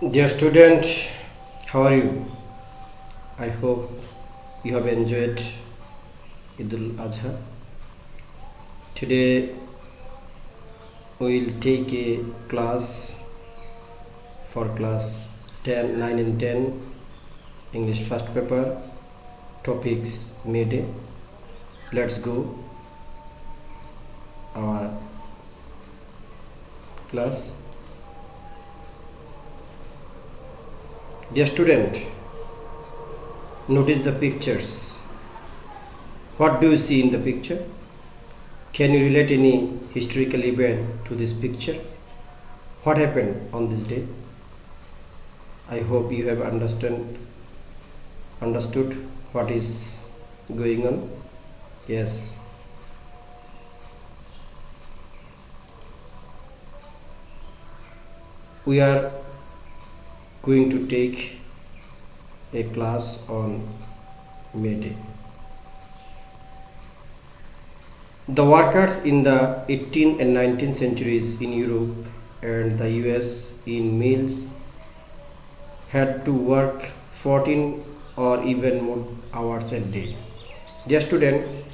Dear student, how are you? I hope you have enjoyed Idul Adha. Today we will take a class for class 10, 9 and 10 English first paper topics May Day. Let's go our class. Dear student, notice the pictures. What do you see in the picture? Can you relate any historical event to this picture? What happened on this day? I hope you have understood what is going on. Yes. We are going to take a class on May Day. The workers in the 18th and 19th centuries in Europe and the US in mills had to work 14 or even more hours a day. Dear student,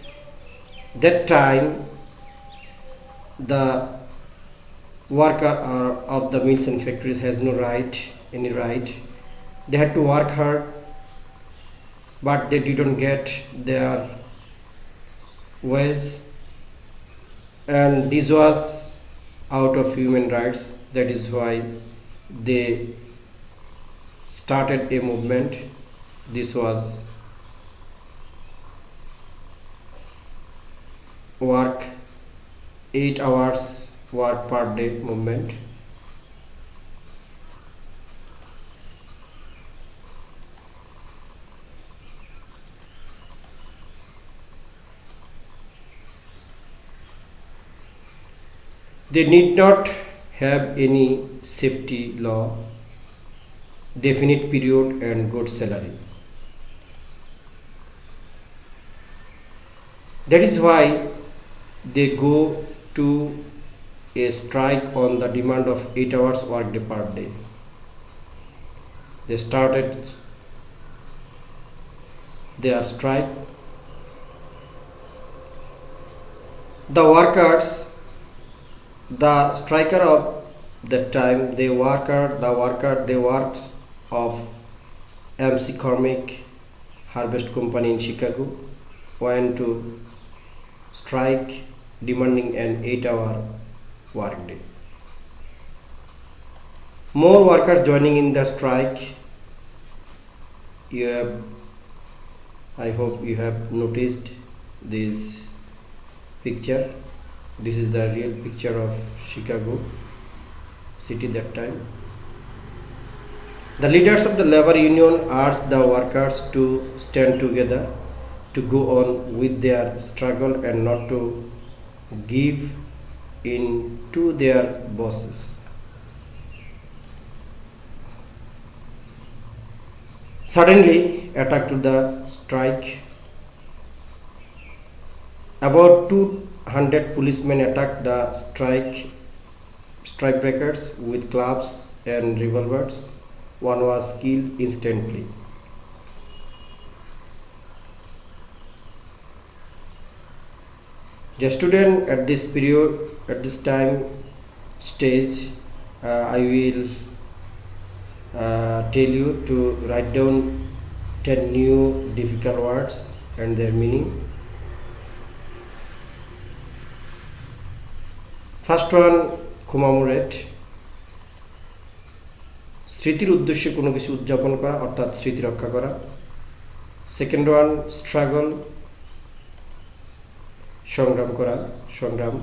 that time the worker of the mills and factories has no any right. They had to work hard, but they didn't get their wage, and this was out of human rights. That is why they started a movement. This was work 8 hours work per day movement. They need not have any safety law, definite period and good salary. That is why they go to a strike on the demand of 8 hours work day per day. They started their strike. The workers, the striker of that time, the works of MC Cormick Harvest Company in Chicago went to strike demanding an 8-hour work day. More workers joining in the strike. I hope you have noticed this picture. This is the real picture of Chicago city that time. The leaders of the labor union urged the workers to stand together, to go on with their struggle and not to give in to their bosses. Suddenly, attack to the strike. About 200 policemen attacked the strike breakers with clubs and revolvers. One was killed instantly. The student at this time stage, I will tell you to write down 10 new difficult words and their meaning. First one, commemorate. স্মৃতির উদ্দেশ্যে কোনো কিছু উদযাপন করা অর্থাৎ স্মৃতি রক্ষা করা। সেকেন্ড ওয়ান, স্ট্রাগল, সংগ্রাম করা, সংগ্রাম।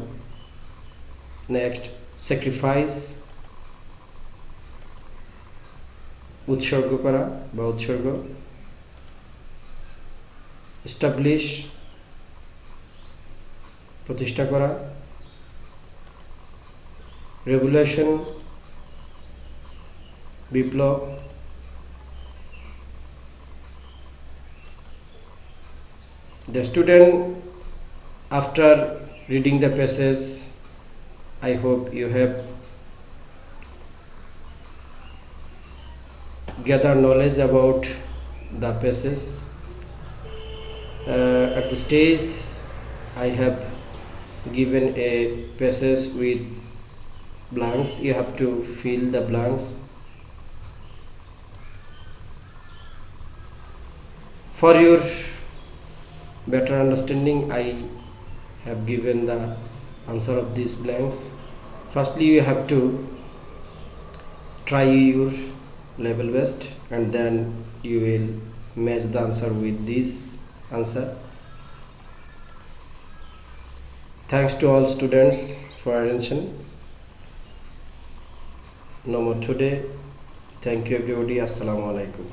নেক্সট, স্যাক্রিফাইস, উৎসর্গ করা বা উৎসর্গ। এস্টাবলিশ, প্রতিষ্ঠা করা। Revolution, Biplab. The student, after reading the passage, I hope you have gather knowledge about the passage. At the stage, I have given a passage with blanks. You have to fill the blanks. For your better understanding, I have given the answer of these blanks. Firstly, you have to try your level best, and then you will match the answer with this answer. Thanks to all students for attention. No more today. Thank you everybody. Assalamu alaikum.